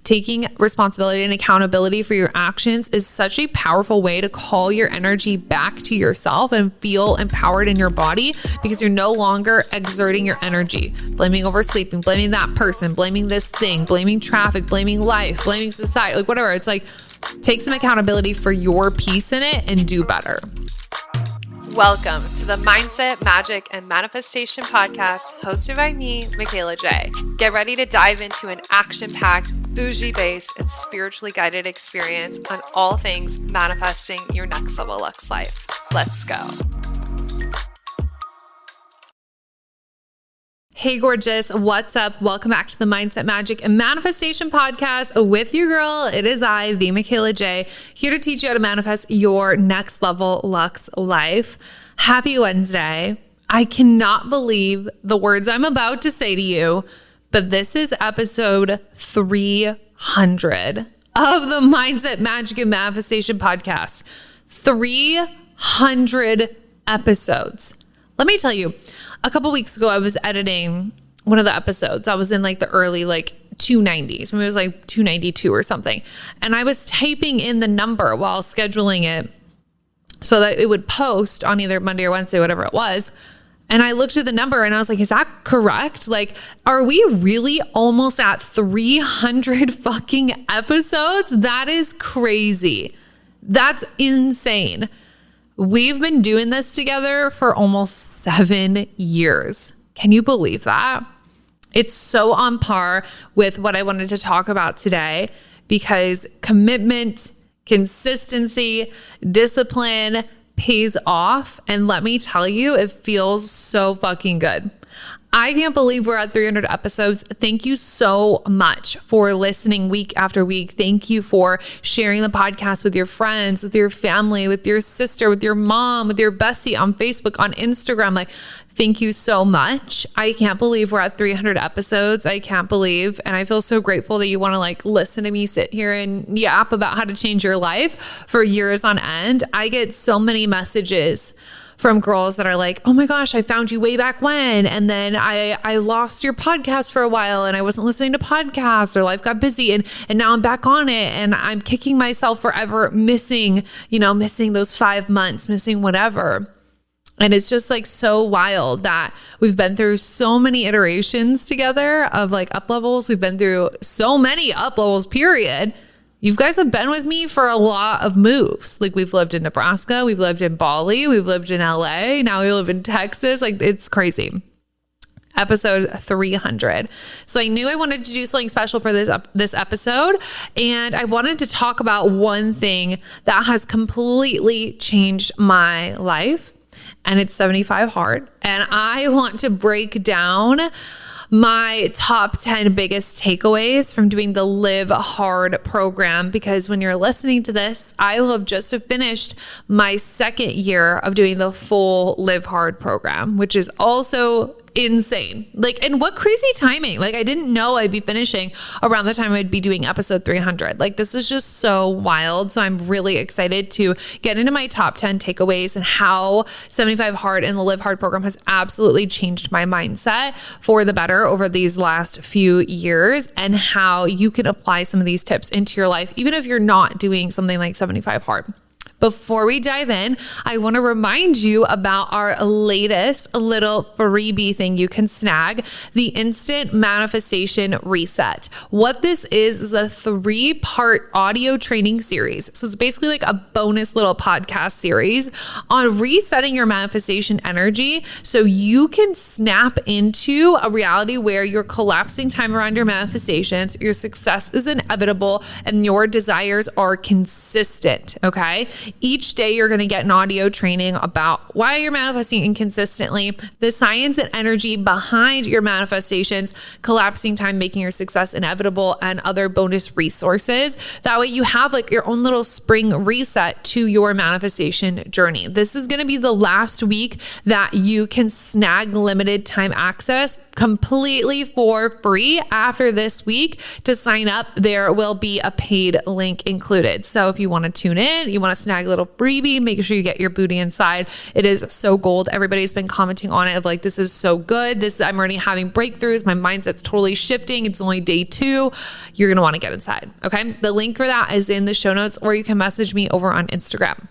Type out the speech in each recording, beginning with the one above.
taking responsibility and accountability for your actions is such a powerful way to call your energy back to yourself and feel empowered in your body, because you're no longer exerting your energy, blaming oversleeping, blaming that person, blaming this thing, blaming traffic, blaming life, blaming society, like whatever. It's like, take some accountability for your piece in it and do better. Welcome to the Mindset, Magic, and Manifestation Podcast, hosted by me, Michaela J. Get ready to dive into an action-packed, bougie-based, and spiritually guided experience on all things manifesting your next level Lux life. Let's go. Hey, gorgeous. What's up? Welcome back to the Mindset, Magic, and Manifestation Podcast with your girl. It is I, the Michaela J, here to teach you how to manifest your next level Lux life. Happy Wednesday. I cannot believe the words I'm about to say to you, but this is episode 300 of the Mindset, Magic, and Manifestation Podcast. 300 episodes. Let me tell you, a couple weeks ago, I was editing one of the episodes. I was in like the early 290s. Maybe it was like 292 or something. And I was typing in the number while scheduling it so that it would post on either Monday or Wednesday, whatever it was. And I looked at the number and I was like, is that correct? Like, are we really almost at 300 fucking episodes? That is crazy. That's insane. We've been doing this together for almost 7 years. Can you believe that? It's so on par with what I wanted to talk about today, because commitment, consistency, discipline pays off. And let me tell you, it feels so fucking good. I can't believe we're at 300 episodes. Thank you so much for listening week after week. Thank you for sharing the podcast with your friends, with your family, with your sister, with your mom, with your bestie on Facebook, on Instagram. Like, thank you so much. I can't believe we're at 300 episodes. I can't believe. And I feel so grateful that you want to listen to me sit here and yap about how to change your life for years on end. I get so many messages from girls that are like, oh my gosh, I found you way back when. And then I lost your podcast for a while and I wasn't listening to podcasts, or life got busy and now I'm back on it. And I'm kicking myself forever, missing those 5 months, missing whatever. And it's just so wild that we've been through so many iterations together of up levels. We've been through so many up levels, period. You guys have been with me for a lot of moves. We've lived in Nebraska, we've lived in Bali, we've lived in LA, now we live in Texas. It's crazy. Episode 300. So I knew I wanted to do something special for this episode. And I wanted to talk about one thing that has completely changed my life. And it's 75 Hard. And I want to break down my top 10 biggest takeaways from doing the Live Hard program, because when you're listening to this, I will have just finished my second year of doing the full Live Hard program, which is also insane. And what crazy timing. I didn't know I'd be finishing around the time I'd be doing episode 300. This is just so wild. So I'm really excited to get into my top 10 takeaways and how 75 Hard and the Live Hard program has absolutely changed my mindset for the better over these last few years, and how you can apply some of these tips into your life, even if you're not doing something like 75 Hard. Before we dive in, I want to remind you about our latest little freebie thing you can snag, the Instant Manifestation Reset. What this is a 3-part audio training series. So it's basically a bonus little podcast series on resetting your manifestation energy so you can snap into a reality where you're collapsing time around your manifestations, your success is inevitable, and your desires are consistent, okay? Each day you're going to get an audio training about why you're manifesting inconsistently, the science and energy behind your manifestations, collapsing time, making your success inevitable, and other bonus resources. That way you have your own little spring reset to your manifestation journey. This is going to be the last week that you can snag limited time access completely for free. After this week, to sign up, there will be a paid link included. So if you want to tune in, you want to snag snag a little freebie. Make sure you get your booty inside. It is so gold. Everybody's been commenting on it of like, this is so good. I'm already having breakthroughs. My mindset's totally shifting. It's only day 2. You're going to want to get inside. Okay. The link for that is in the show notes, or you can message me over on Instagram.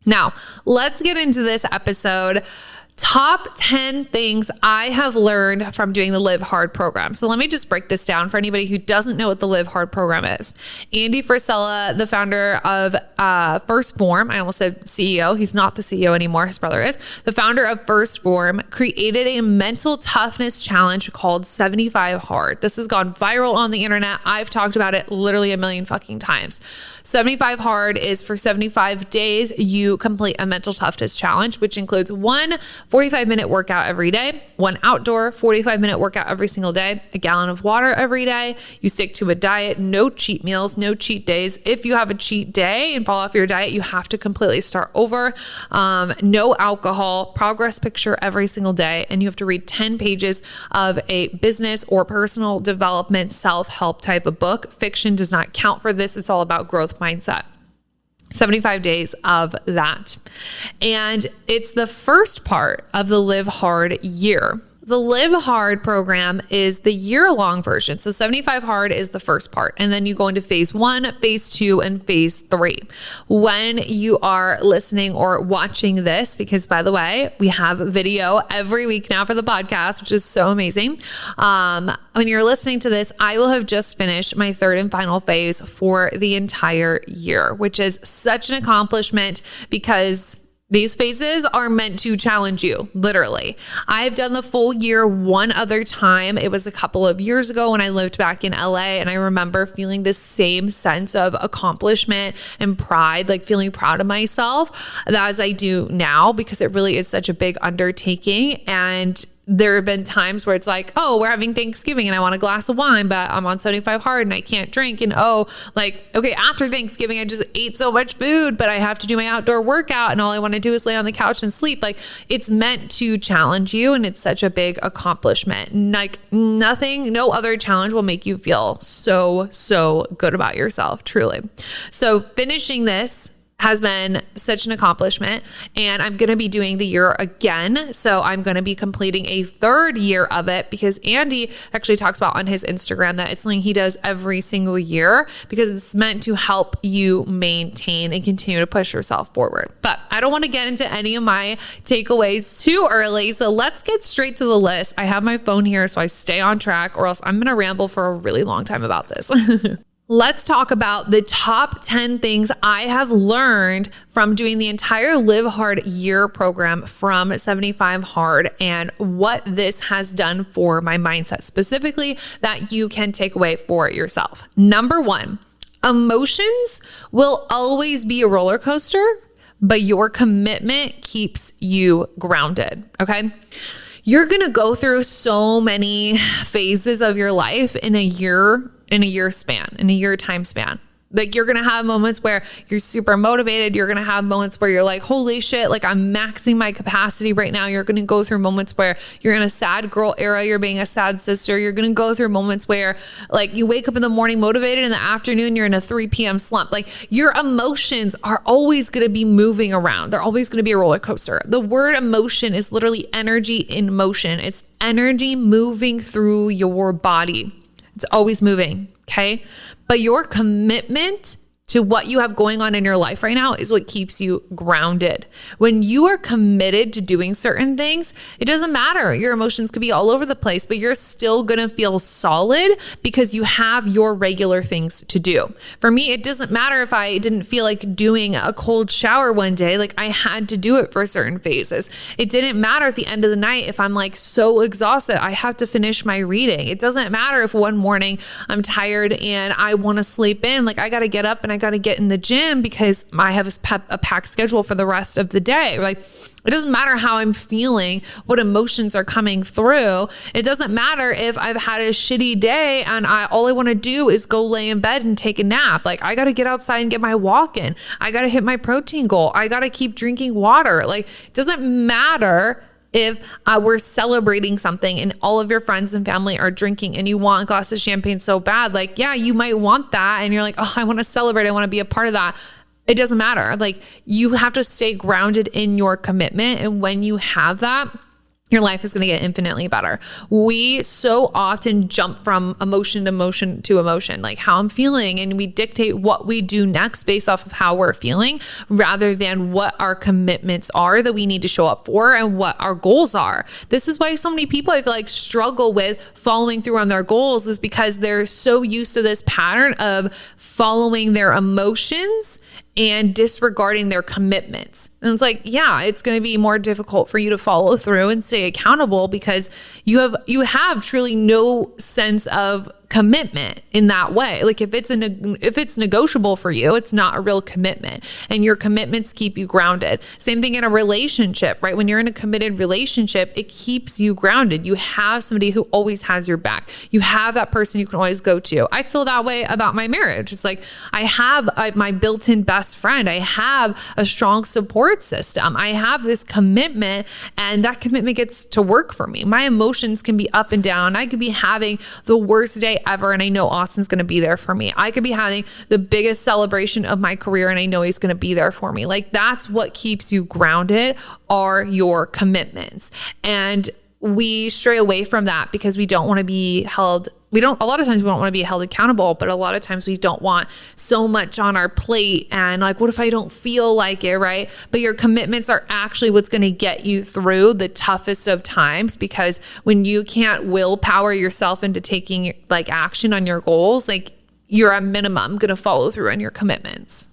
Now, let's get into this episode. Top 10 things I have learned from doing the Live Hard program. So let me just break this down for anybody who doesn't know what the Live Hard program is. Andy Frisella, the founder of First Form, I almost said CEO. He's not the CEO anymore. His brother is. The founder of First Form created a mental toughness challenge called 75 Hard. This has gone viral on the internet. I've talked about it literally a million fucking times. 75 Hard is for 75 days, you complete a mental toughness challenge, which includes one 45-minute workout every day, one outdoor 45-minute workout every single day, a gallon of water every day. You stick to a diet, no cheat meals, no cheat days. If you have a cheat day and fall off your diet, you have to completely start over. No alcohol, progress picture every single day. And you have to read 10 pages of a business or personal development, self-help type of book. Fiction does not count for this. It's all about growth mindset. 75 days of that. And it's the first part of the Live Hard year. The Live Hard program is the year-long version. So 75 Hard is the first part. And then you go into phase 1, phase 2, and phase 3. When you are listening or watching this, because by the way, we have video every week now for the podcast, which is so amazing. When you're listening to this, I will have just finished my 3rd and final phase for the entire year, which is such an accomplishment because these phases are meant to challenge you, literally. I've done the full year one other time. It was a couple of years ago when I lived back in LA, and I remember feeling this same sense of accomplishment and pride, like feeling proud of myself as I do now, because it really is such a big undertaking. And there have been times where it's like, oh, we're having Thanksgiving and I want a glass of wine, but I'm on 75 Hard and I can't drink. And okay, after Thanksgiving, I just ate so much food, but I have to do my outdoor workout and all I want to do is lay on the couch and sleep. Like, it's meant to challenge you, and it's such a big accomplishment. Like, nothing, no other challenge will make you feel so good about yourself, truly. So finishing this has been such an accomplishment, and I'm going to be doing the year again. So I'm going to be completing a 3rd year of it, because Andy actually talks about on his Instagram that it's something he does every single year because it's meant to help you maintain and continue to push yourself forward. But I don't want to get into any of my takeaways too early. So let's get straight to the list. I have my phone here so I stay on track, or else I'm going to ramble for a really long time about this. Let's talk about the top 10 things I have learned from doing the entire Live Hard year program from 75 Hard, and what this has done for my mindset specifically that you can take away for yourself. Number 1, emotions will always be a roller coaster, but your commitment keeps you grounded. Okay. You're going to go through so many phases of your life in a year time span. Like, you're going to have moments where you're super motivated. You're going to have moments where you're like, holy shit, like I'm maxing my capacity right now. You're going to go through moments where you're in a sad girl era. You're being a sad sister. You're going to go through moments where like you wake up in the morning motivated, in the afternoon, you're in a 3 p.m. slump. Like, your emotions are always going to be moving around. They're always going to be a roller coaster. The word emotion is literally energy in motion. It's energy moving through your body. It's always moving. Okay. But your commitment to what you have going on in your life right now is what keeps you grounded. When you are committed to doing certain things, it doesn't matter. Your emotions could be all over the place, but you're still going to feel solid because you have your regular things to do. For me, it doesn't matter if I didn't feel like doing a cold shower one day. Like, I had to do it for certain phases. It didn't matter at the end of the night if I'm like so exhausted, I have to finish my reading. It doesn't matter if one morning I'm tired and I want to sleep in. Like, I got to get up and I got to get in the gym because I have a packed schedule for the rest of the day. Like, it doesn't matter how I'm feeling, what emotions are coming through. It doesn't matter if I've had a shitty day and all I want to do is go lay in bed and take a nap. Like, I got to get outside and get my walk in. I got to hit my protein goal. I got to keep drinking water. Like, it doesn't matter if we're celebrating something and all of your friends and family are drinking and you want a glass of champagne so bad. Like, yeah, you might want that. And you're like, oh, I want to celebrate. I want to be a part of that. It doesn't matter. Like, you have to stay grounded in your commitment. And when you have that, your life is going to get infinitely better. We so often jump from emotion to emotion to emotion, like how I'm feeling, and we dictate what we do next based off of how we're feeling, rather than what our commitments are that we need to show up for and what our goals are. This is why so many people, I feel like, struggle with following through on their goals, is because they're so used to this pattern of following their emotions and disregarding their commitments. And it's like, yeah, it's going to be more difficult for you to follow through and stay accountable because you have truly no sense of commitment in that way. Like, if it's negotiable for you, it's not a real commitment, and your commitments keep you grounded. Same thing in a relationship, right? When you're in a committed relationship, it keeps you grounded. You have somebody who always has your back. You have that person you can always go to. I feel that way about my marriage. It's like, I have my built-in best friend. I have a strong support system. I have this commitment, and that commitment gets to work for me. My emotions can be up and down. I could be having the worst day ever, and I know Austin's going to be there for me. I could be having the biggest celebration of my career, and I know he's going to be there for me. Like, that's what keeps you grounded, are your commitments. And we stray away from that because we don't want to be held. A lot of times we don't want to be held accountable, but a lot of times we don't want so much on our plate, and like, what if I don't feel like it, right? But your commitments are actually what's going to get you through the toughest of times, because when you can't willpower yourself into taking like action on your goals, like, you're at minimum going to follow through on your commitments.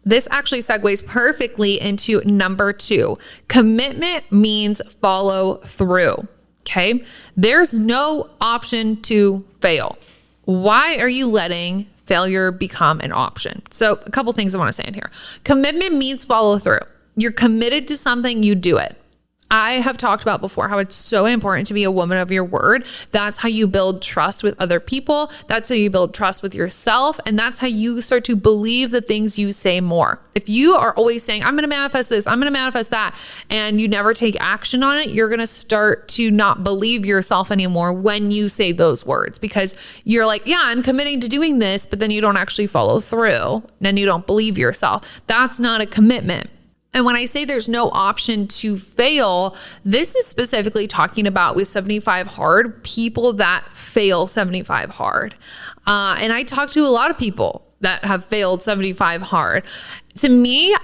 This actually segues perfectly into number 2. Commitment means follow through. Okay. There's no option to fail. Why are you letting failure become an option? So a couple things I want to say in here. Commitment means follow through. You're committed to something, you do it. I have talked about before how it's so important to be a woman of your word. That's how you build trust with other people. That's how you build trust with yourself. And that's how you start to believe the things you say more. If you are always saying, I'm going to manifest this, I'm going to manifest that, and you never take action on it, you're going to start to not believe yourself anymore when you say those words, because you're like, yeah, I'm committing to doing this, but then you don't actually follow through and you don't believe yourself. That's not a commitment. And when I say there's no option to fail, this is specifically talking about with 75 Hard, people that fail 75 Hard. And I talk to a lot of people that have failed 75 Hard. To me,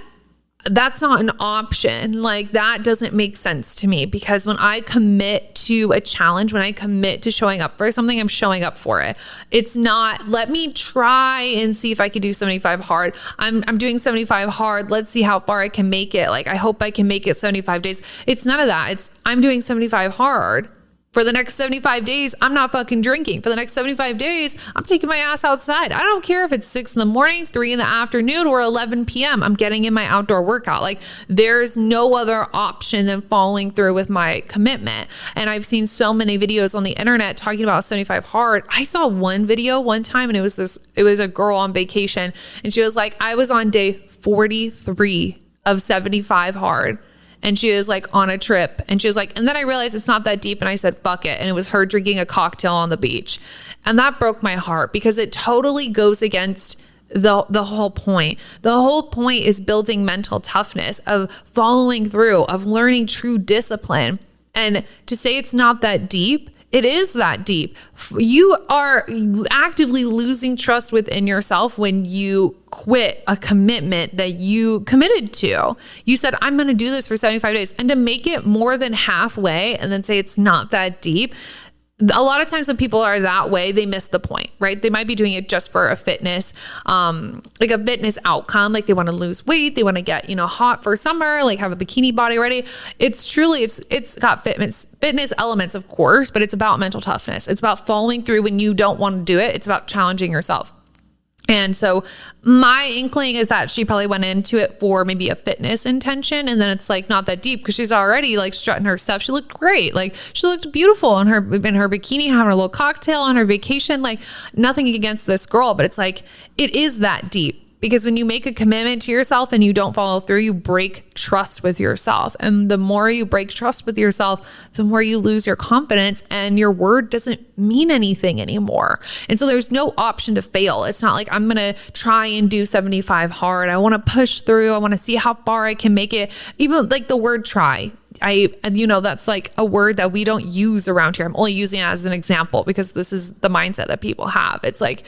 that's not an option. Like, that doesn't make sense to me, because when I commit to a challenge, when I commit to showing up for something, I'm showing up for it. It's not, let me try and see if I could do 75 hard. I'm doing 75 hard. Let's see how far I can make it. Like, I hope I can make it 75 days. It's none of that. It's, I'm doing 75 hard. For the next 75 days, I'm not fucking drinking. For the next 75 days, I'm taking my ass outside. I don't care if it's 6 a.m, 3 p.m, or 11 p.m. I'm getting in my outdoor workout. Like, there's no other option than following through with my commitment. And I've seen so many videos on the internet talking about 75 hard. I saw one video one time, and it was a girl on vacation, and she was like, I was on day 43 of 75 hard. And she was like on a trip, and she was like, and then I realized it's not that deep. And I said, fuck it. And it was her drinking a cocktail on the beach. And that broke my heart, because it totally goes against the whole point. The whole point is building mental toughness, of following through, of learning true discipline. And to say it's not that deep, it is that deep. You are actively losing trust within yourself when you quit a commitment that you committed to. You said, I'm going to do this for 75 days. And to make it more than halfway and then say it's not that deep. A lot of times when people are that way, they miss the point, right? They might be doing it just for a fitness, like a fitness outcome. Like, they want to lose weight. They want to get, hot for summer, like have a bikini body ready. It's truly, it's got fitness elements, of course, but it's about mental toughness. It's about following through when you don't want to do it. It's about challenging yourself. And so my inkling is that she probably went into it for maybe a fitness intention. And then it's like not that deep, because she's already like strutting her stuff. She looked great. Like, she looked beautiful in her bikini, having a little cocktail on her vacation. Like, nothing against this girl, but it's like, it is that deep, because when you make a commitment to yourself and you don't follow through, you break trust with yourself. And the more you break trust with yourself, the more you lose your confidence and your word doesn't mean anything anymore. And so there's no option to fail. It's not like I'm going to try and do 75 hard. I want to push through. I want to see how far I can make it. Even like the word try. That's like a word that we don't use around here. I'm only using it as an example because this is the mindset that people have. It's like,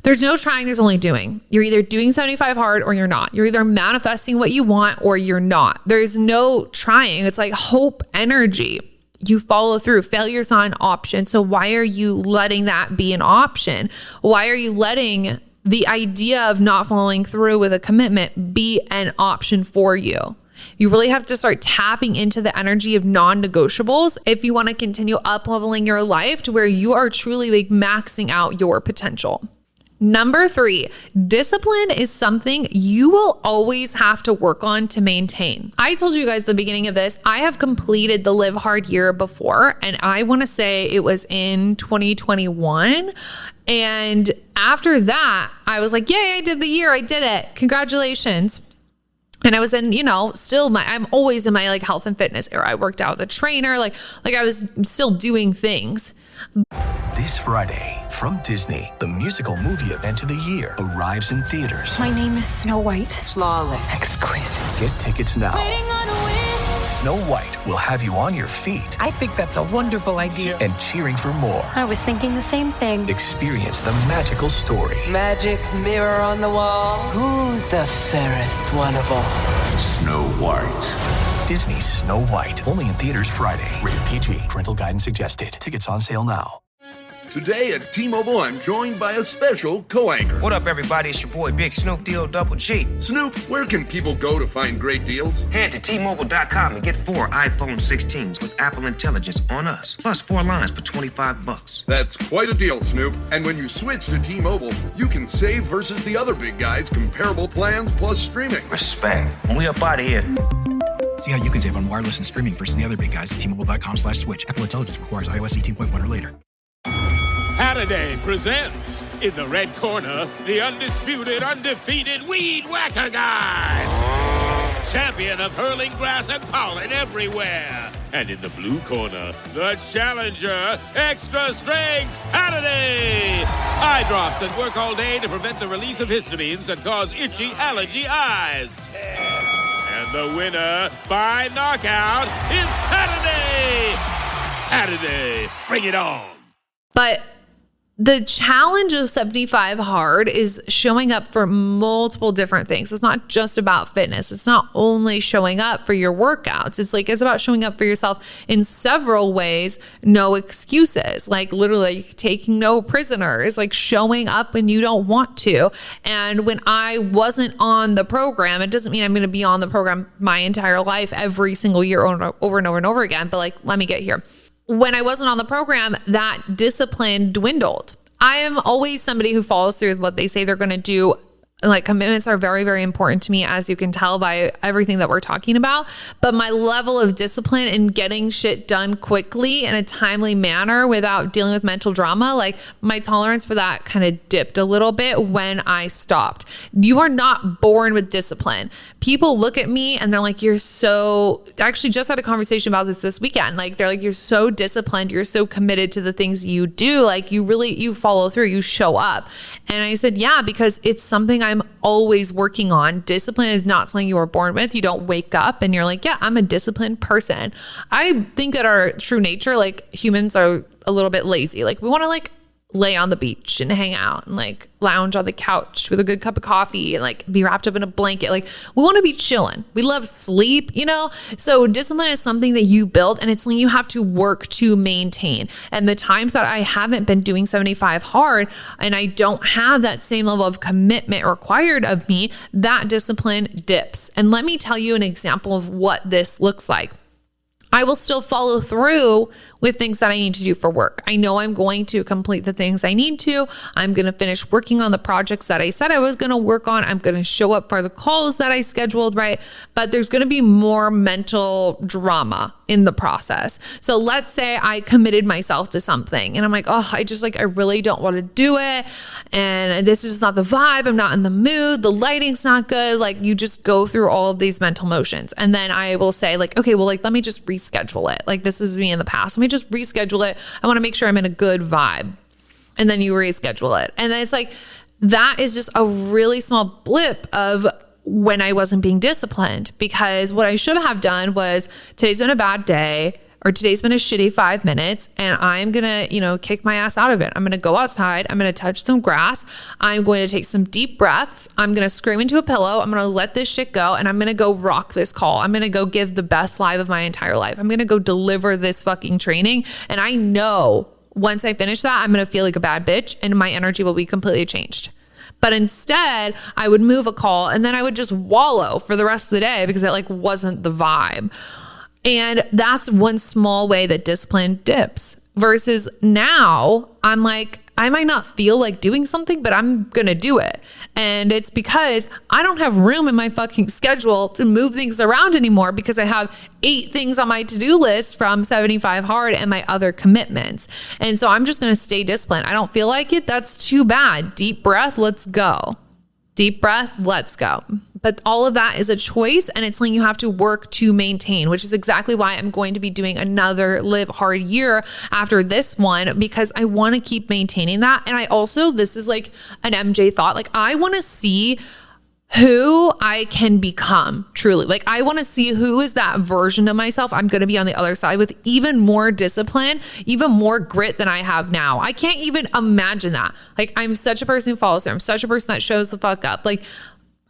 there's no trying, there's only doing. You're either doing 75 hard or you're not. You're either manifesting what you want or you're not. There's no trying. It's like hope energy. You follow through. Failure's not an option. So why are you letting that be an option? Why are you letting the idea of not following through with a commitment be an option for you? You really have to start tapping into the energy of non-negotiables if you want to continue up-leveling your life to where you are truly like maxing out your potential. Number 3, discipline is something you will always have to work on to maintain. I told you guys at the beginning of this, I have completed the Live Hard year before, and I want to say it was in 2021. And after that, I was like, yay, I did the year. I did it. Congratulations. And I was in, I'm always in my like health and fitness era. I worked out with a trainer, like I was still doing things. This Friday, from Disney, the musical movie event of the year arrives in theaters. My name is Snow White. Flawless. Exquisite. Get tickets now. Waiting on a wish. Snow White will have you on your feet I think that's a wonderful idea. and cheering for more. I was thinking the same thing. Experience the magical story. Magic mirror on the wall. Who's the fairest one of all? Snow White. Disney's Snow White, only in theaters Friday. Rated PG. Parental guidance suggested. Tickets on sale now. Today at T-Mobile, I'm joined by a special co-anchor. What up, everybody? It's your boy, Big Snoop Deal Double G. Snoop, where can people go to find great deals? Head to T-Mobile.com and get 4 iPhone 16s with Apple Intelligence on us, plus 4 lines for $25. That's quite a deal, Snoop. And when you switch to T-Mobile, you can save versus the other big guys' comparable plans plus streaming. Respect. When we up out of here. See how you can save on wireless and streaming versus the other big guys at T-Mobile.com/switch. Apple Intelligence requires iOS 18.1 or later. Halliday presents, in the red corner, the undisputed, undefeated Weed Whacker Guy. Champion of hurling grass and pollen everywhere. And in the blue corner, the challenger, extra strength Halliday. Eye drops that work all day to prevent the release of histamines that cause itchy allergy eyes. And the winner by knockout is Halliday. Halliday, bring it on. But the challenge of 75 hard is showing up for multiple different things. It's not just about fitness. It's not only showing up for your workouts. It's about showing up for yourself in several ways. No excuses, like literally taking no prisoners, like showing up when you don't want to. And when I wasn't on the program, it doesn't mean I'm going to be on the program my entire life every single year over and over and over again. But like, let me get here. When I wasn't on the program, that discipline dwindled. I am always somebody who follows through with what they say they're going to do. Like commitments are very, very important to me, as you can tell by everything that we're talking about. But my level of discipline in getting shit done quickly in a timely manner without dealing with mental drama, like my tolerance for that kind of dipped a little bit when I stopped. You are not born with discipline. People look at me and they're like, you're so, I actually just had a conversation about this weekend. Like, they're like, you're so disciplined. You're so committed to the things you do. Like you follow through, you show up. And I said, yeah, because it's something I'm always working on. Discipline is not something you were born with. You don't wake up and you're like, yeah, I'm a disciplined person. I think at our true nature, like humans are a little bit lazy. Like we want to like lay on the beach and hang out and like lounge on the couch with a good cup of coffee and like be wrapped up in a blanket. Like we want to be chilling. We love sleep, So discipline is something that you build and it's something you have to work to maintain. And the times that I haven't been doing 75 hard and I don't have that same level of commitment required of me, that discipline dips. And let me tell you an example of what this looks like. I will still follow through with things that I need to do for work. I know I'm going to complete the things I need to. I'm going to finish working on the projects that I said I was going to work on. I'm going to show up for the calls that I scheduled, right? But there's going to be more mental drama in the process. So let's say I committed myself to something and I'm like, oh, I really don't want to do it. And this is just not the vibe. I'm not in the mood. The lighting's not good. Like, you just go through all of these mental motions. And then I will say like, okay, well, like, let me just reschedule it. Like, this is me in the past. Let me just reschedule it. I want to make sure I'm in a good vibe. And then you reschedule it. And then it's like, that is just a really small blip of when I wasn't being disciplined, because what I should have done was, today's been a bad day, or today's been a shitty 5 minutes, and I'm going to, kick my ass out of it. I'm going to go outside. I'm going to touch some grass. I'm going to take some deep breaths. I'm going to scream into a pillow. I'm going to let this shit go, and I'm going to go rock this call. I'm going to go give the best live of my entire life. I'm going to go deliver this fucking training. And I know once I finish that, I'm going to feel like a bad bitch and my energy will be completely changed. But instead, I would move a call and then I would just wallow for the rest of the day because it wasn't the vibe. And that's one small way that discipline dips, versus now I'm like, I might not feel like doing something, but I'm going to do it. And it's because I don't have room in my fucking schedule to move things around anymore, because I have 8 things on my to-do list from 75 Hard and my other commitments. And so I'm just going to stay disciplined. I don't feel like it. That's too bad. Deep breath. Let's go. Deep breath. Let's go. But all of that is a choice, and it's something you have to work to maintain, which is exactly why I'm going to be doing another Live Hard year after this one, because I want to keep maintaining that. And I also, this is like an MJ thought, like I want to see who I can become truly. Like I want to see who is that version of myself I'm going to be on the other side with even more discipline, even more grit than I have now. I can't even imagine that. Like, I'm such a person who follows through. I'm such a person that shows the fuck up. Like,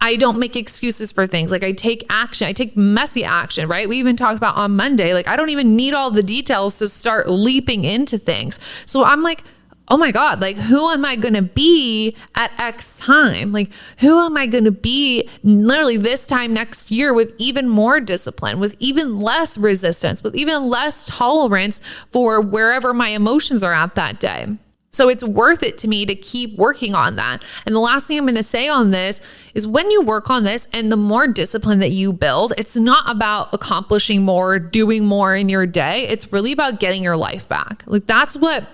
I don't make excuses for things. Like, I take action. I take messy action, right? We even talked about on Monday, like I don't even need all the details to start leaping into things. So I'm like, oh my God, like who am I going to be at X time? Like, who am I going to be literally this time next year with even more discipline, with even less resistance, with even less tolerance for wherever my emotions are at that day? So it's worth it to me to keep working on that. And the last thing I'm going to say on this is, when you work on this and the more discipline that you build, it's not about accomplishing more, doing more in your day. It's really about getting your life back. Like, that's what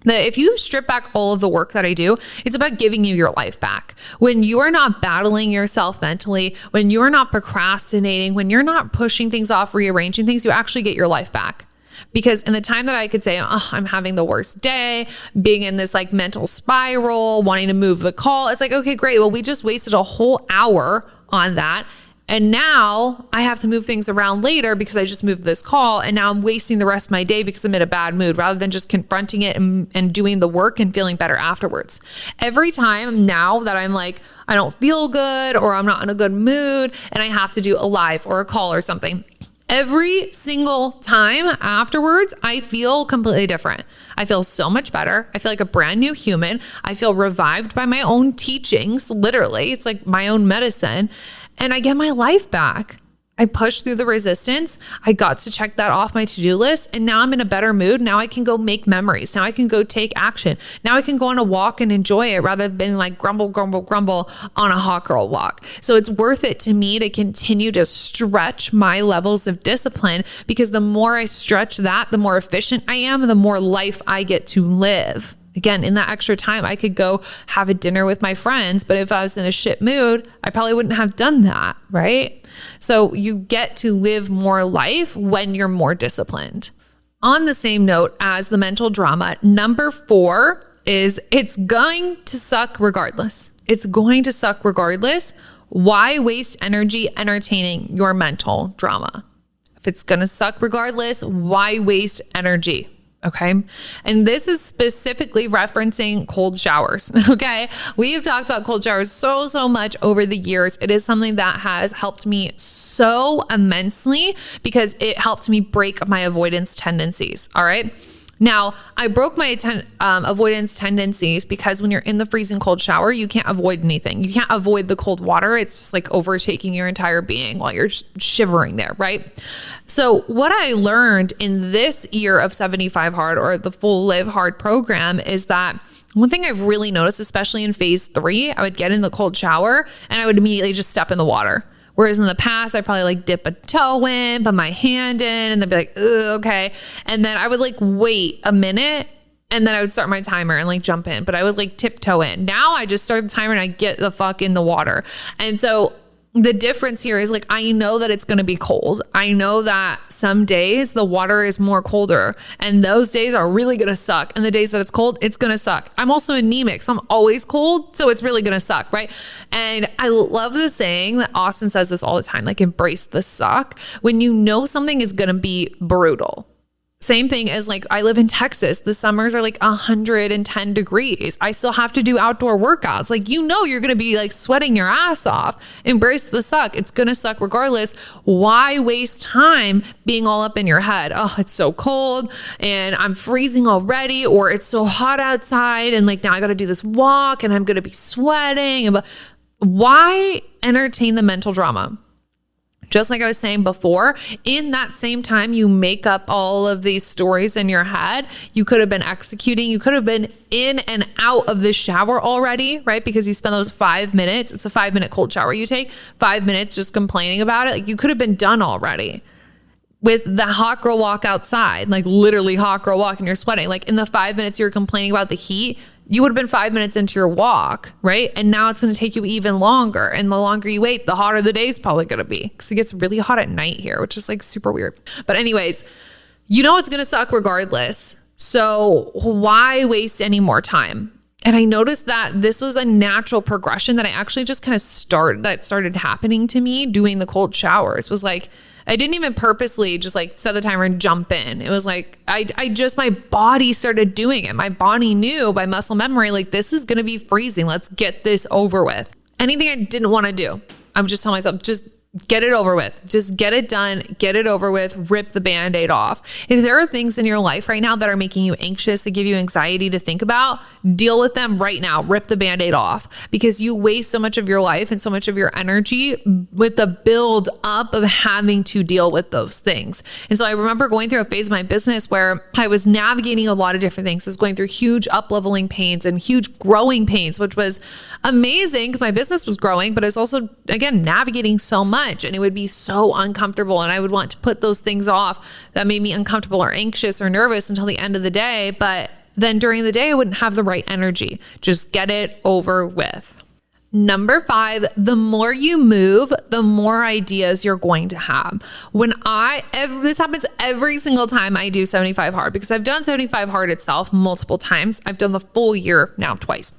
if you strip back all of the work that I do, it's about giving you your life back. When you are not battling yourself mentally, when you're not procrastinating, when you're not pushing things off, rearranging things, you actually get your life back. Because in the time that I could say, oh, I'm having the worst day, being in this like mental spiral, wanting to move the call, it's like, okay, great. Well, we just wasted a whole hour on that. And now I have to move things around later because I just moved this call. And now I'm wasting the rest of my day because I'm in a bad mood, rather than just confronting it and doing the work and feeling better afterwards. Every time now that I'm like, I don't feel good, or I'm not in a good mood, and I have to do a live or a call or something, every single time afterwards, I feel completely different. I feel so much better. I feel like a brand new human. I feel revived by my own teachings. Literally, it's like my own medicine. And I get my life back. I pushed through the resistance. I got to check that off my to-do list. And now I'm in a better mood. Now I can go make memories. Now I can go take action. Now I can go on a walk and enjoy it, rather than being like grumble, grumble, grumble on a hot girl walk. So it's worth it to me to continue to stretch my levels of discipline, because the more I stretch that, the more efficient I am and the more life I get to live. Again, in that extra time, I could go have a dinner with my friends, but if I was in a shit mood, I probably wouldn't have done that, right? So you get to live more life when you're more disciplined. On the same note as the mental drama, number 4 is, it's going to suck regardless. It's going to suck regardless. Why waste energy entertaining your mental drama? If it's going to suck regardless, why waste energy? Okay. And this is specifically referencing cold showers. Okay. We have talked about cold showers so much over the years. It is something that has helped me so immensely, because it helped me break my avoidance tendencies. All right. Now, I broke my avoidance tendencies because when you're in the freezing cold shower, you can't avoid anything. You can't avoid the cold water. It's just like overtaking your entire being while you're just shivering there, right? So what I learned in this year of 75 Hard, or the full Live Hard program, is that one thing I've really noticed, especially in phase 3, I would get in the cold shower and I would immediately just step in the water. Whereas in the past, I probably like dip a toe in, put my hand in, and then be like, okay. And then I would like wait a minute, and then I would start my timer and like jump in, but I would like tiptoe in. Now I just start the timer and I get the fuck in the water. And so the difference here is like, I know that it's going to be cold. I know that some days the water is more colder, and those days are really going to suck. And the days that it's cold, it's going to suck. I'm also anemic, so I'm always cold. So it's really going to suck, right? And I love the saying that Austin says this all the time, like embrace the suck. When you know something is going to be brutal. Same thing as like, I live in Texas. The summers are like 110 degrees. I still have to do outdoor workouts. Like, you know, you're going to be like sweating your ass off. Embrace the suck. It's going to suck regardless. Why waste time being all up in your head? Oh, it's so cold and I'm freezing already, or it's so hot outside and like now I got to do this walk and I'm going to be sweating. Why entertain the mental drama? Just like I was saying before, in that same time you make up all of these stories in your head, you could have been executing, you could have been in and out of the shower already, right? Because you spend those 5 minutes, it's a 5-minute cold shower you take, 5 minutes just complaining about it. Like, you could have been done already with the hot girl walk outside, like literally hot girl walk, and you're sweating. Like, in the 5 minutes you're complaining about the heat, you would have been 5 minutes into your walk, right? And now it's going to take you even longer. And the longer you wait, the hotter the day is probably going to be, because it gets really hot at night here, which is like super weird. But anyways, you know it's going to suck regardless. So why waste any more time? And I noticed that this was a natural progression that I actually just kind of started happening to me doing the cold showers. Was like, I didn't even purposely just like set the timer and jump in. It was like, my body started doing it. My body knew by muscle memory, like, this is going to be freezing. Let's get this over with. Anything I didn't want to do, I'm just telling myself, just get it over with. Just get it done, get it over with, rip the Band-Aid off. If there are things in your life right now that are making you anxious, that give you anxiety to think about, deal with them right now. Rip the Band-Aid off, because you waste so much of your life and so much of your energy with the build up of having to deal with those things. And so I remember going through a phase of my business where I was navigating a lot of different things. I was going through huge up-leveling pains and huge growing pains, which was amazing because my business was growing, but I was also, again, navigating so much. And it would be so uncomfortable, and I would want to put those things off that made me uncomfortable or anxious or nervous until the end of the day. But then during the day, I wouldn't have the right energy. Just get it over with. Number 5, the more you move, the more ideas you're going to have. This happens every single time I do 75 Hard, because I've done 75 Hard itself multiple times. I've done the full year now twice.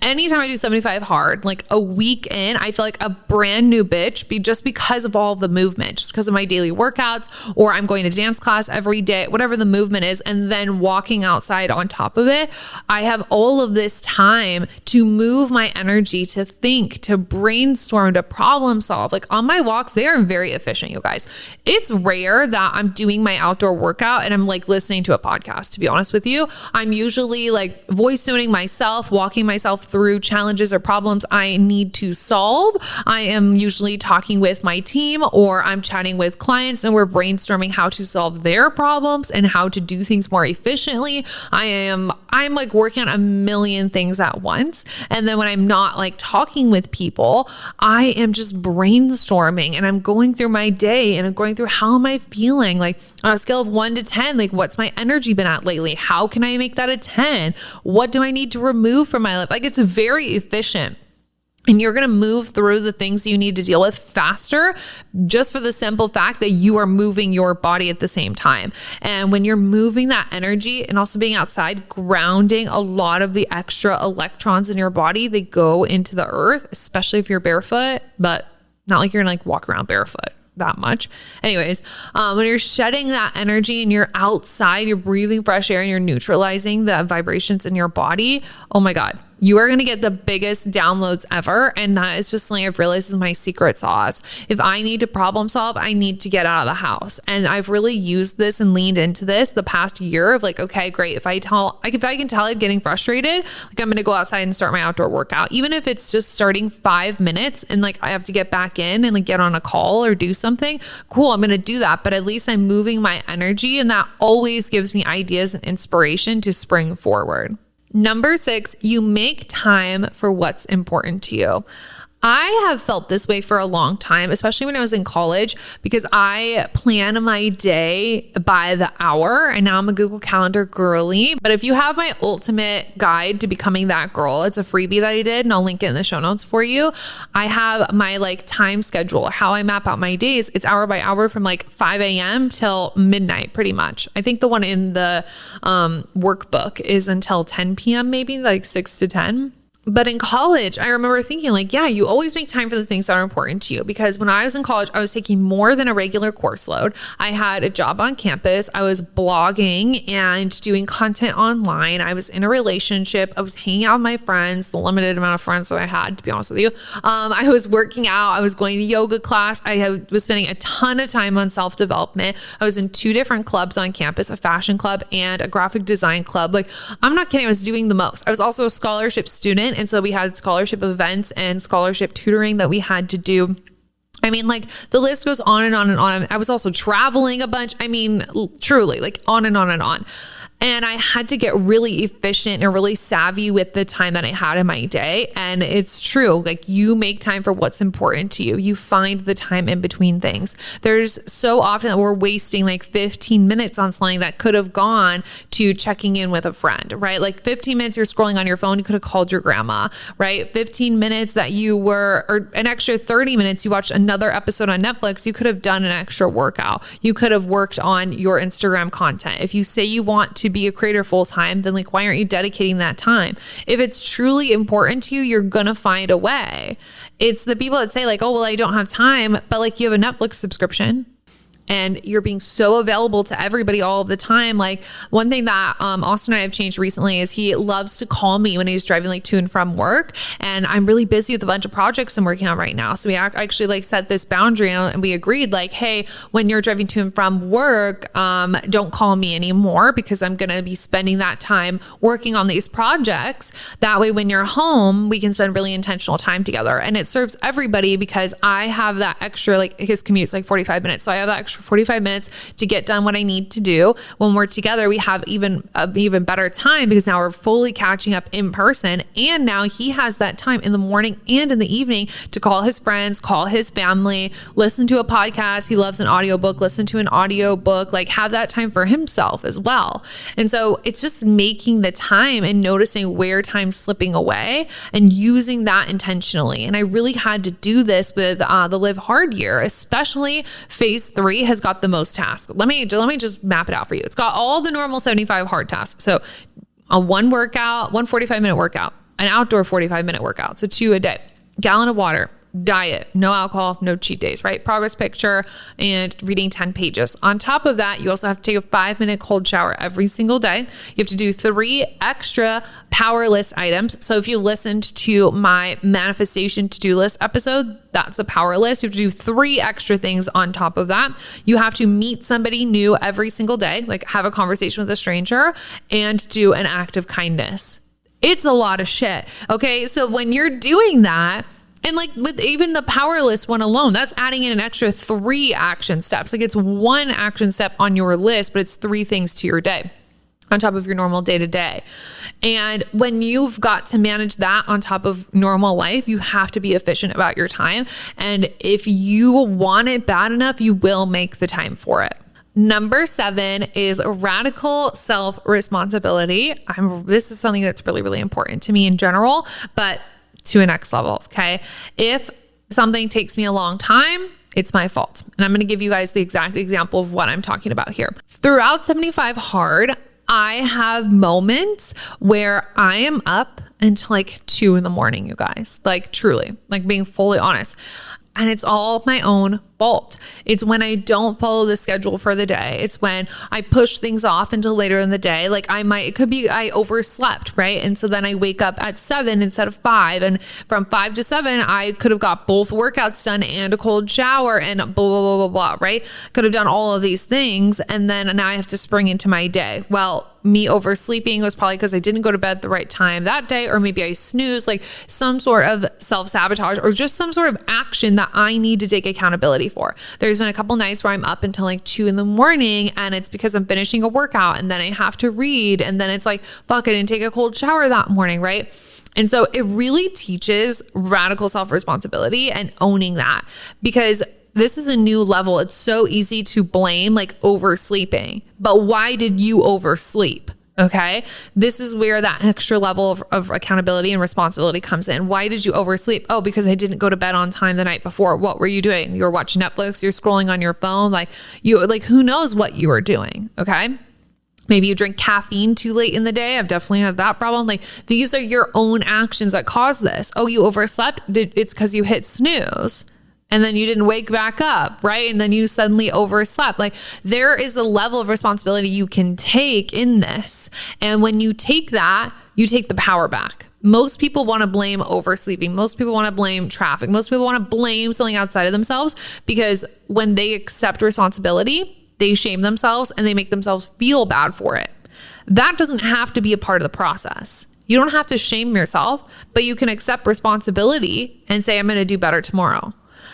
Anytime I do 75 Hard, like a week in, I feel like a brand new bitch, just because of all the movement, just because of my daily workouts, or I'm going to dance class every day, whatever the movement is, and then walking outside on top of it. I have all of this time to move my energy, to think, to brainstorm, to problem solve. Like, on my walks, they are very efficient, you guys. It's rare that I'm doing my outdoor workout and I'm like listening to a podcast, to be honest with you. I'm usually like voice noting myself, walking myself through challenges or problems I need to solve. I am usually talking with my team, or I'm chatting with clients and we're brainstorming how to solve their problems and how to do things more efficiently. I'm like working on a million things at once. And then when I'm not like talking with people, I am just brainstorming, and I'm going through my day and I'm going through, how am I feeling? Like, on a scale of 1 to 10, like, what's my energy been at lately? How can I make that a 10? What do I need to remove from my life? Like, it's very efficient. And you're going to move through the things you need to deal with faster, just for the simple fact that you are moving your body at the same time. And when you're moving that energy and also being outside, grounding a lot of the extra electrons in your body, they go into the earth, especially if you're barefoot, but not like you're going to like walk around barefoot that much. Anyways, when you're shedding that energy and you're outside, you're breathing fresh air and you're neutralizing the vibrations in your body. Oh my God. You are going to get the biggest downloads ever. And that is just something I've realized is my secret sauce. If I need to problem solve, I need to get out of the house. And I've really used this and leaned into this the past year of like, okay, great. If I can tell I'm getting frustrated, like I'm going to go outside and start my outdoor workout, even if it's just starting 5 minutes and like I have to get back in and like get on a call or do something, cool, I'm going to do that. But at least I'm moving my energy, and that always gives me ideas and inspiration to spring forward. Number 6, you make time for what's important to you. I have felt this way for a long time, especially when I was in college, because I plan my day by the hour, and now I'm a Google Calendar girly. But if you have my ultimate guide to becoming that girl, it's a freebie that I did, and I'll link it in the show notes for you. I have my like time schedule, how I map out my days. It's hour by hour from like 5 a.m. till midnight, pretty much. I think the one in the workbook is until 10 p.m., maybe like 6 to 10. But in college, I remember thinking like, yeah, you always make time for the things that are important to you. Because when I was in college, I was taking more than a regular course load. I had a job on campus. I was blogging and doing content online. I was in a relationship. I was hanging out with my friends, the limited amount of friends that I had, to be honest with you. I was working out. I was going to yoga class. I was spending a ton of time on self-development. I was in 2 different clubs on campus, a fashion club and a graphic design club. Like, I'm not kidding. I was doing the most. I was also a scholarship student. And so we had scholarship events and scholarship tutoring that we had to do. I mean, like the list goes on and on and on. I was also traveling a bunch. I mean, truly like on and on and on. And I had to get really efficient and really savvy with the time that I had in my day. And it's true, like you make time for what's important to you. You find the time in between things. There's so often that we're wasting like 15 minutes on something that could have gone to checking in with a friend, right? Like 15 minutes you're scrolling on your phone, you could have called your grandma, right? 15 minutes that you were, or an extra 30 minutes, you watched another episode on Netflix, you could have done an extra workout. You could have worked on your Instagram content. If you say you want to be a creator full time, then like, why aren't you dedicating that time? If it's truly important to you, you're going to find a way. It's the people that say like, oh, well, I don't have time, but like you have a Netflix subscription and you're being so available to everybody all of the time. Like one thing that Austin and I have changed recently is he loves to call me when he's driving like to and from work. And I'm really busy with a bunch of projects I'm working on right now. So we actually like set this boundary and we agreed like, hey, when you're driving to and from work, don't call me anymore because I'm going to be spending that time working on these projects. That way, when you're home, we can spend really intentional time together. And it serves everybody because I have that extra, like his commute's like 45 minutes. So I have that extra 45 minutes to get done what I need to do. When we're together, we have even better time because now we're fully catching up in person. And now he has that time in the morning and in the evening to call his friends, call his family, listen to a podcast. He loves an audiobook, listen to an audiobook, like have that time for himself as well. And so it's just making the time and noticing where time's slipping away and using that intentionally. And I really had to do this with the Live Hard year, especially phase 3 has got the most tasks. Let me just map it out for you. It's got all the normal 75 hard tasks. So a one 45-minute workout, an outdoor 45-minute workout. So 2 a day, gallon of water, diet, no alcohol, no cheat days, right? Progress picture and reading 10 pages. On top of that, you also have to take a 5-minute cold shower every single day. You have to do 3 extra power list items. So if you listened to my manifestation to-do list episode, that's a power list. You have to do 3 extra things on top of that. You have to meet somebody new every single day, like have a conversation with a stranger and do an act of kindness. It's a lot of shit. Okay. So when you're doing that, and like with even the power list one alone, that's adding in an extra 3 action steps. Like it's 1 action step on your list, but it's 3 things to your day on top of your normal day to day. And when you've got to manage that on top of normal life, you have to be efficient about your time. And if you want it bad enough, you will make the time for it. Number 7 is radical self-responsibility. This is something that's really, really important to me in general, but to a next level. Okay. If something takes me a long time, it's my fault. And I'm going to give you guys the exact example of what I'm talking about here. Throughout 75 Hard, I have moments where I am up until like 2 a.m, you guys, like truly, like being fully honest. And it's all my own fault. It's when I don't follow the schedule for the day. It's when I push things off until later in the day. Like it could be I overslept, right? And so then I wake up at 7 instead of 5. And from 5 to 7, I could have got both workouts done and a cold shower and blah, blah, blah, blah, blah, right? Could have done all of these things. And then now I have to spring into my day. Well, me oversleeping was probably because I didn't go to bed at the right time that day, or maybe I snoozed, like some sort of self-sabotage or just some sort of action that I need to take accountability for. There's been a couple nights where I'm up until like 2 a.m. and it's because I'm finishing a workout and then I have to read, and then it's like, fuck, I didn't take a cold shower that morning, right? And so it really teaches radical self-responsibility and owning that, because this is a new level. It's so easy to blame like oversleeping, but why did you oversleep? Okay. This is where that extra level of accountability and responsibility comes in. Why did you oversleep? Oh, because I didn't go to bed on time the night before. What were you doing? You were watching Netflix, you're scrolling on your phone. Who knows what you were doing? Okay. Maybe you drink caffeine too late in the day. I've definitely had that problem. Like, these are your own actions that cause this. Oh, you overslept. It's because you hit snooze. And then you didn't wake back up, right? And then you suddenly overslept. Like, there is a level of responsibility you can take in this. And when you take that, you take the power back. Most people want to blame oversleeping. Most people want to blame traffic. Most people want to blame something outside of themselves, because when they accept responsibility, they shame themselves and they make themselves feel bad for it. That doesn't have to be a part of the process. You don't have to shame yourself, but you can accept responsibility and say, I'm going to do better tomorrow.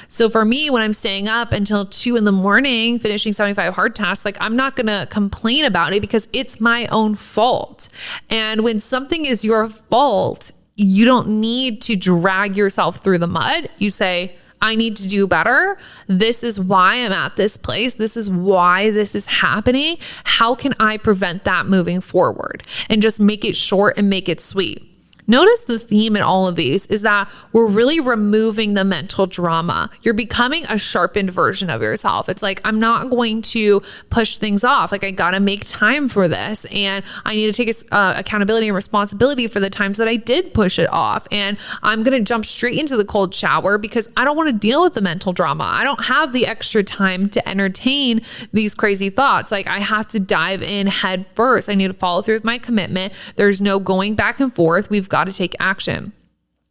So for me, when I'm staying up until 2 a.m, finishing 75 hard tasks, like, I'm not going to complain about it because it's my own fault. And when something is your fault, you don't need to drag yourself through the mud. You say, I need to do better. This is why I'm at this place. This is why this is happening. How can I prevent that moving forward? And just make it short and make it sweet. Notice the theme in all of these is that we're really removing the mental drama. You're becoming a sharpened version of yourself. It's like, I'm not going to push things off. Like, I got to make time for this, and I need to take accountability and responsibility for the times that I did push it off. And I'm going to jump straight into the cold shower because I don't want to deal with the mental drama. I don't have the extra time to entertain these crazy thoughts. Like, I have to dive in head first. I need to follow through with my commitment. There's no going back and forth. We've got to take action.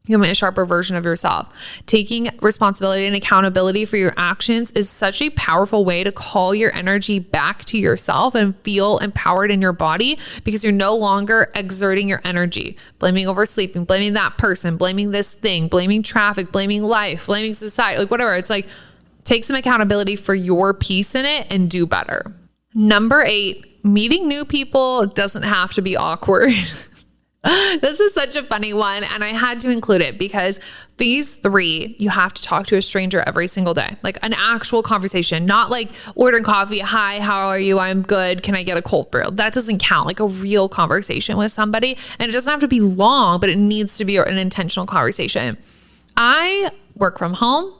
Become a sharper version of yourself. Taking responsibility and accountability for your actions is such a powerful way to call your energy back to yourself and feel empowered in your body, because you're no longer exerting your energy, blaming oversleeping, blaming that person, blaming this thing, blaming traffic, blaming life, blaming society, like whatever. It's like, take some accountability for your piece in it and do better. Number 8, meeting new people doesn't have to be awkward. This is such a funny one, and I had to include it because phase 3, you have to talk to a stranger every single day, like an actual conversation, not like ordering coffee. Hi, how are you? I'm good. Can I get a cold brew? That doesn't count. Like, a real conversation with somebody, and it doesn't have to be long, but it needs to be an intentional conversation. I work from home.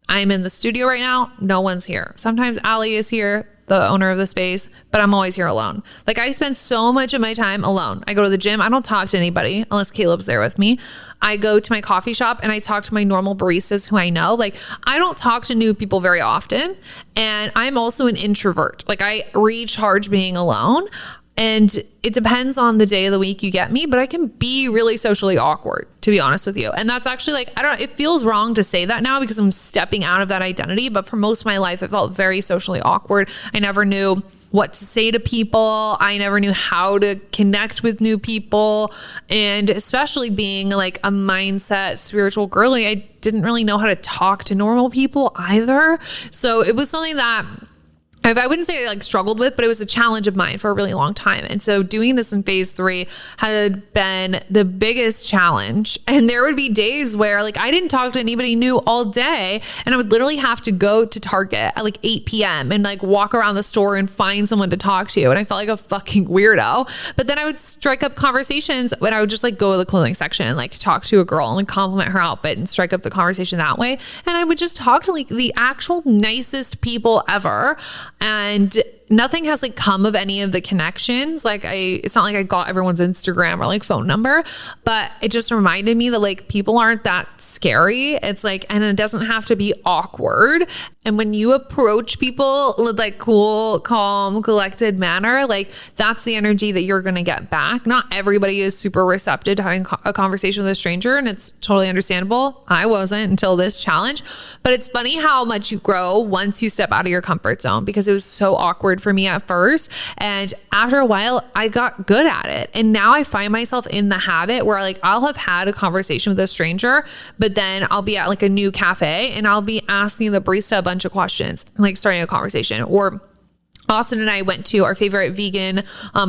I'm in the studio right now. No one's here. Sometimes Allie is here, the owner of the space, but I'm always here alone. Like, I spend so much of my time alone. I go to the gym. I don't talk to anybody unless Caleb's there with me. I go to my coffee shop and I talk to my normal baristas who I know. Like, I don't talk to new people very often. And I'm also an introvert. Like, I recharge being alone. And it depends on the day of the week you get me, but I can be really socially awkward, to be honest with you. And that's actually, like, I don't know, it feels wrong to say that now because I'm stepping out of that identity. But for most of my life, I felt very socially awkward. I never knew what to say to people. I never knew how to connect with new people. And especially being like a mindset spiritual girly, I didn't really know how to talk to normal people either. So it was something that I wouldn't say I like struggled with, but it was a challenge of mine for a really long time. And so doing this in phase 3 had been the biggest challenge. And there would be days where, like, I didn't talk to anybody new all day, and I would literally have to go to Target at like 8 p.m. and like walk around the store and find someone to talk to. And I felt like a fucking weirdo. But then I would strike up conversations when I would just like go to the clothing section and like talk to a girl and like compliment her outfit and strike up the conversation that way. And I would just talk to like the actual nicest people ever. And nothing has like come of any of the connections. Like it's not like I got everyone's Instagram or like phone number, but it just reminded me that like people aren't that scary. It's like, and it doesn't have to be awkward. And when you approach people with like cool, calm, collected manner, like that's the energy that you're going to get back. Not everybody is super receptive to having a conversation with a stranger, and it's totally understandable. I wasn't until this challenge, but it's funny how much you grow once you step out of your comfort zone, because it was so awkward for me at first. And after a while, I got good at it. And now I find myself in the habit where like I'll have had a conversation with a stranger, but then I'll be at like a new cafe and I'll be asking the barista a bunch of questions, like starting a conversation. Or Austin and I went to our favorite vegan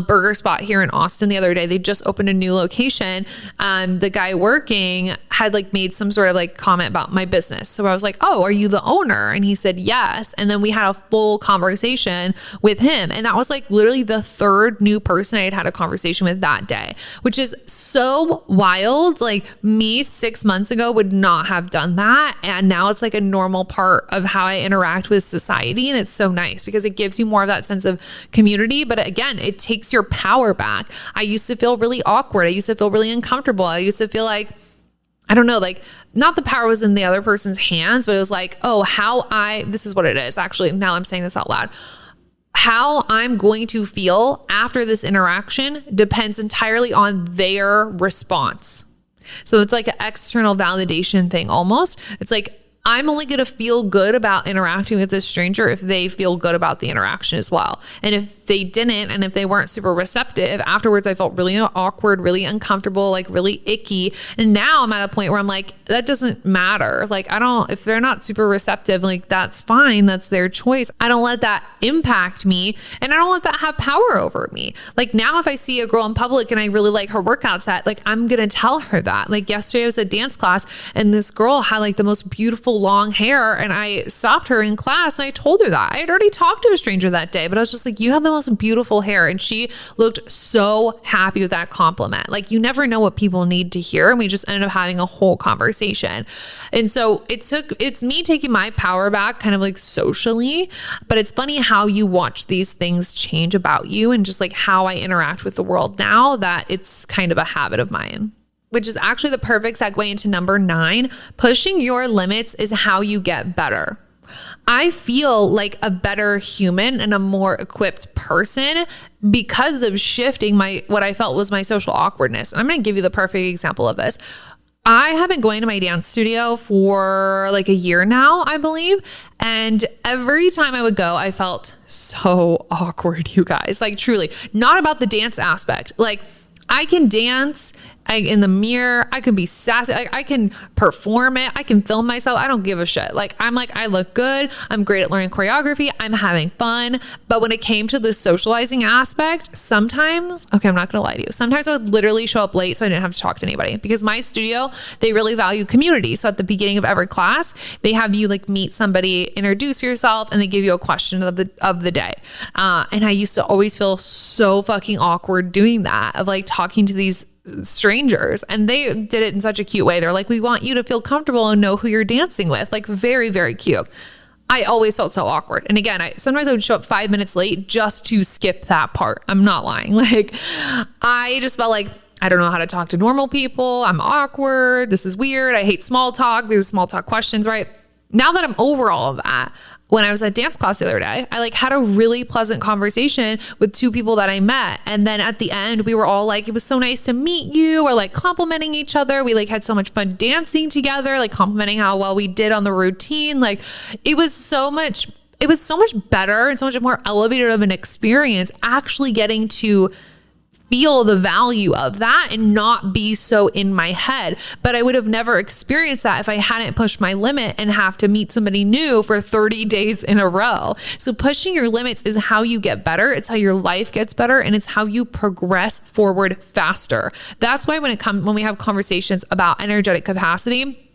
burger spot here in Austin the other day. They just opened a new location. The guy working had like made some sort of like comment about my business. So I was like, oh, are you the owner? And he said, yes. And then we had a full conversation with him. And that was like literally the third new person I had a conversation with that day, which is so wild. Like me 6 months ago would not have done that. And now it's like a normal part of how I interact with society. And it's so nice because it gives you more of that sense of community. But again, it takes your power back. I used to feel really awkward. I used to feel really uncomfortable. I used to feel like, I don't know, like not the power was in the other person's hands, but it was like, oh, this is what it is. Actually, now I'm saying this out loud. How I'm going to feel after this interaction depends entirely on their response. So it's like an external validation thing almost. It's like, I'm only going to feel good about interacting with this stranger if they feel good about the interaction as well. And if they didn't, and if they weren't super receptive, afterwards I felt really awkward, really uncomfortable, like really icky. And now I'm at a point where I'm like, that doesn't matter. Like if they're not super receptive, like that's fine. That's their choice. I don't let that impact me, and I don't let that have power over me. Like now if I see a girl in public and I really like her workout set, like I'm going to tell her that. Like yesterday I was at dance class and this girl had like the most beautiful long hair, and I stopped her in class and I told her that. I had already talked to a stranger that day, but I was just like, you have the most beautiful hair. And she looked so happy with that compliment. Like you never know what people need to hear. And we just ended up having a whole conversation. And so it's me taking my power back kind of like socially, but it's funny how you watch these things change about you and just like how I interact with the world now that it's kind of a habit of mine. Which is actually the perfect segue into number 9. Pushing your limits is how you get better. I feel like a better human and a more equipped person because of shifting what I felt was my social awkwardness. And I'm going to give you the perfect example of this. I have been going to my dance studio for like a year now, I believe. And every time I would go, I felt so awkward, you guys. Like truly, not about the dance aspect. Like I can dance in the mirror. I can be sassy. I can perform it. I can film myself. I don't give a shit. Like, I'm like, I look good. I'm great at learning choreography. I'm having fun. But when it came to the socializing aspect, sometimes, okay, I'm not going to lie to you. Sometimes I would literally show up late so I didn't have to talk to anybody, because my studio, they really value community. So at the beginning of every class, they have you like meet somebody, introduce yourself, and they give you a question of the day. And I used to always feel so fucking awkward doing that, of like talking to these strangers, and they did it in such a cute way. They're like, we want you to feel comfortable and know who you're dancing with. Like very, very cute. I always felt so awkward. And again, sometimes I would show up 5 minutes late just to skip that part. I'm not lying. Like I just felt like, I don't know how to talk to normal people. I'm awkward. This is weird. I hate small talk. These small talk questions, right? Now that I'm over all of that, when I was at dance class the other day, I like had a really pleasant conversation with 2 people that I met. And then at the end, we were all like, it was so nice to meet you. We're like complimenting each other. We like had so much fun dancing together, like complimenting how well we did on the routine. Like it was so much better and so much more elevated of an experience actually getting to feel the value of that and not be so in my head. But I would have never experienced that if I hadn't pushed my limit and have to meet somebody new for 30 days in a row. So pushing your limits is how you get better. It's how your life gets better, and it's how you progress forward faster. That's why when we have conversations about energetic capacity,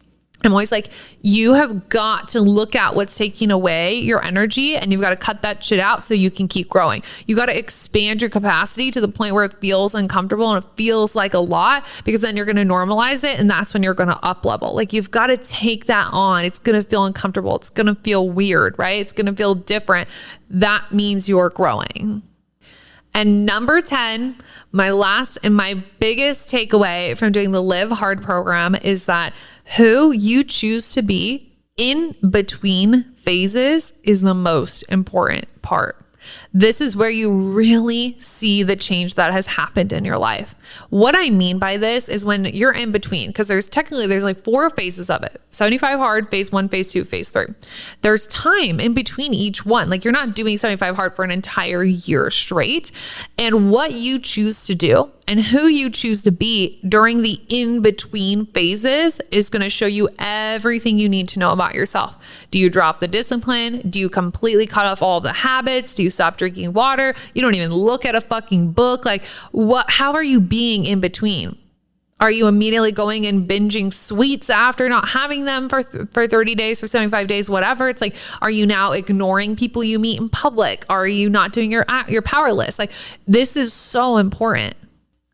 I'm always like, you have got to look at what's taking away your energy and you've got to cut that shit out so you can keep growing. You got to expand your capacity to the point where it feels uncomfortable and it feels like a lot, because then you're going to normalize it. And that's when you're going to up level. Like, you've got to take that on. It's going to feel uncomfortable. It's going to feel weird, right? It's going to feel different. That means you're growing. And number 10, my last and my biggest takeaway from doing the Live Hard program is that who you choose to be in between phases is the most important part. This is where you really see the change that has happened in your life. What I mean by this is when you're in between, because there's like 4 phases of it. 75 hard, phase 1, phase 2, phase 3. There's time in between each one. Like, you're not doing 75 hard for an entire year straight. And what you choose to do and who you choose to be during the in-between phases is going to show you everything you need to know about yourself. Do you drop the discipline? Do you completely cut off all the habits? Do you stop drinking water? You don't even look at a fucking book? Like, how are you being in between? Are you immediately going and binging sweets after not having them for 30 days, for 75 days, whatever? It's like, are you now ignoring people you meet in public? Are you not doing your power list? Like, this is so important.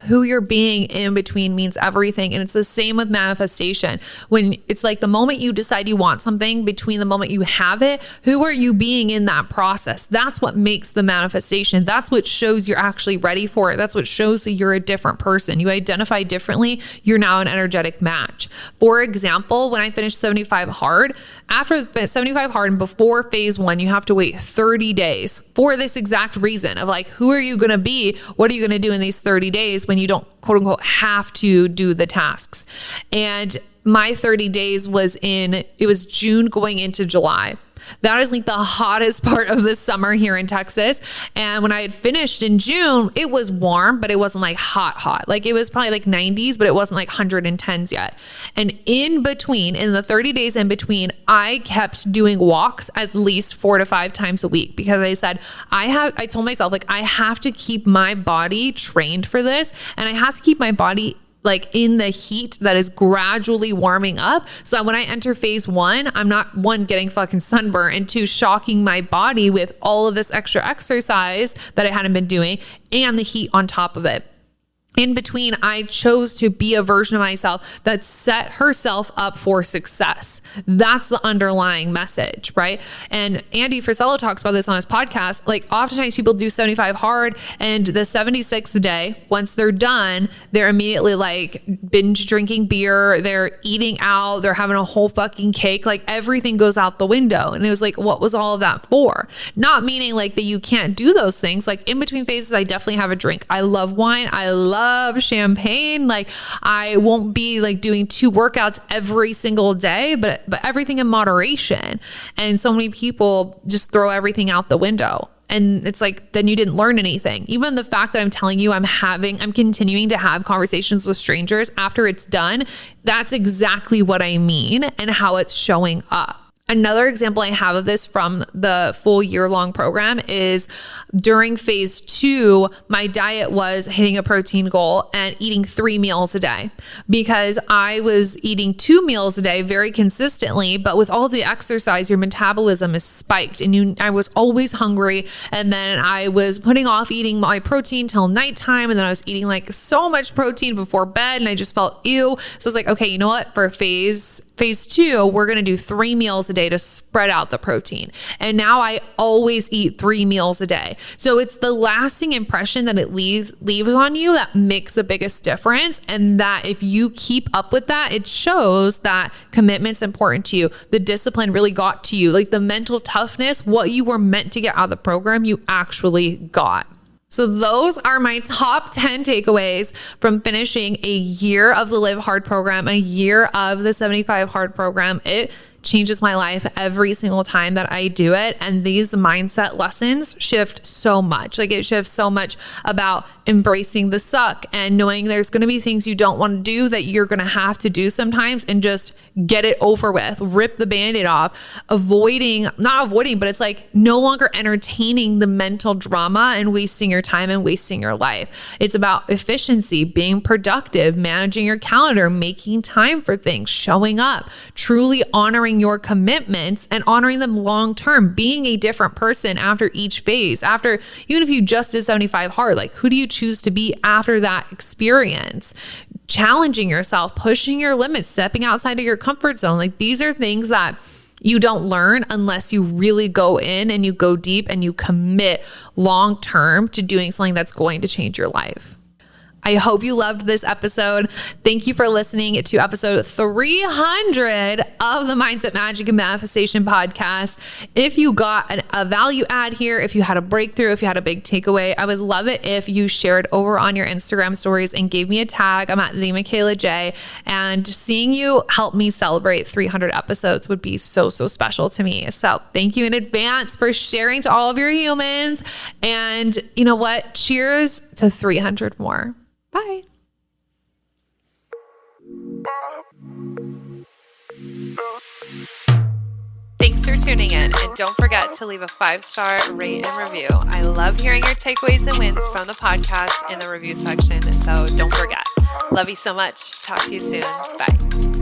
Who you're being in between means everything. And it's the same with manifestation. When it's like the moment you decide you want something between the moment you have it, who are you being in that process? That's what makes the manifestation. That's what shows you're actually ready for it. That's what shows that you're a different person. You identify differently. You're now an energetic match. For example, when I finished 75 hard, after 75 hard and before phase 1, you have to wait 30 days for this exact reason of like, who are you going to be? What are you going to do in these 30 days when you don't quote unquote have to do the tasks? And my 30 days was June going into July. That is like the hottest part of the summer here in Texas. And when I had finished in June, it was warm, but it wasn't like hot. Like, it was probably like 90s, but it wasn't like 110s yet. And in the 30 days in between, I kept doing walks at least 4 to 5 times a week, because I said, I told myself, like, I have to keep my body trained for this. And I have to keep my body like in the heat that is gradually warming up, so that when I enter phase 1, I'm not, 1, getting fucking sunburn, and 2, shocking my body with all of this extra exercise that I hadn't been doing and the heat on top of it. In between, I chose to be a version of myself that set herself up for success. That's the underlying message, right? And Andy Frisella talks about this on his podcast. Like, oftentimes people do 75 hard, and the 76th day, once they're done, they're immediately like binge drinking beer, they're eating out, they're having a whole fucking cake, like everything goes out the window. And it was like, what was all of that for? Not meaning like that you can't do those things. Like, in between phases, I definitely have a drink. I love wine. I love champagne. Like, I won't be like doing 2 workouts every single day, but everything in moderation. And so many people just throw everything out the window. And it's like, then you didn't learn anything. Even the fact that I'm telling you I'm continuing to have conversations with strangers after it's done, that's exactly what I mean and how it's showing up. Another example I have of this from the full year-long program is during phase 2, my diet was hitting a protein goal and eating 3 meals a day, because I was eating 2 meals a day very consistently. But with all the exercise, your metabolism is spiked, and I was always hungry. And then I was putting off eating my protein till nighttime, and then I was eating like so much protein before bed, and I just felt ew. So I was like, okay, you know what? For phase 2, we're going to do 3 meals a day to spread out the protein. And now I always eat 3 meals a day. So it's the lasting impression that it leaves on you that makes the biggest difference. And that if you keep up with that, it shows that commitment's important to you. The discipline really got to you. Like, the mental toughness, what you were meant to get out of the program, you actually got. So those are my top 10 takeaways from finishing a year of the Live Hard program, a year of the 75 Hard program. It changes my life every single time that I do it. And these mindset lessons shift so much. Like it shifts so much about embracing the suck and knowing there's going to be things you don't want to do that you're going to have to do sometimes, and just get it over with, rip the Band-Aid off, not avoiding, but it's like no longer entertaining the mental drama and wasting your time and wasting your life. It's about efficiency, being productive, managing your calendar, making time for things, showing up, truly honoring your commitments and honoring them long-term, being a different person after each phase. After, even if you just did 75 hard, like who do you choose to be after that experience? Challenging yourself, pushing your limits, stepping outside of your comfort zone. Like these are things that you don't learn unless you really go in and you go deep and you commit long-term to doing something that's going to change your life. I hope you loved this episode. Thank you for listening to episode 300 of the Mindset, Magic, and Manifestation podcast. If you got a value add here, if you had a breakthrough, if you had a big takeaway, I would love it if you shared over on your Instagram stories and gave me a tag. I'm at the Michaela J, and seeing you help me celebrate 300 episodes would be so, so special to me. So thank you in advance for sharing to all of your humans. And you know what? Cheers to 300 more. Bye. Thanks for tuning in, and don't forget to leave a 5-star rate and review. I love hearing your takeaways and wins from the podcast in the review section, so don't forget. Love you so much. Talk to you soon. Bye.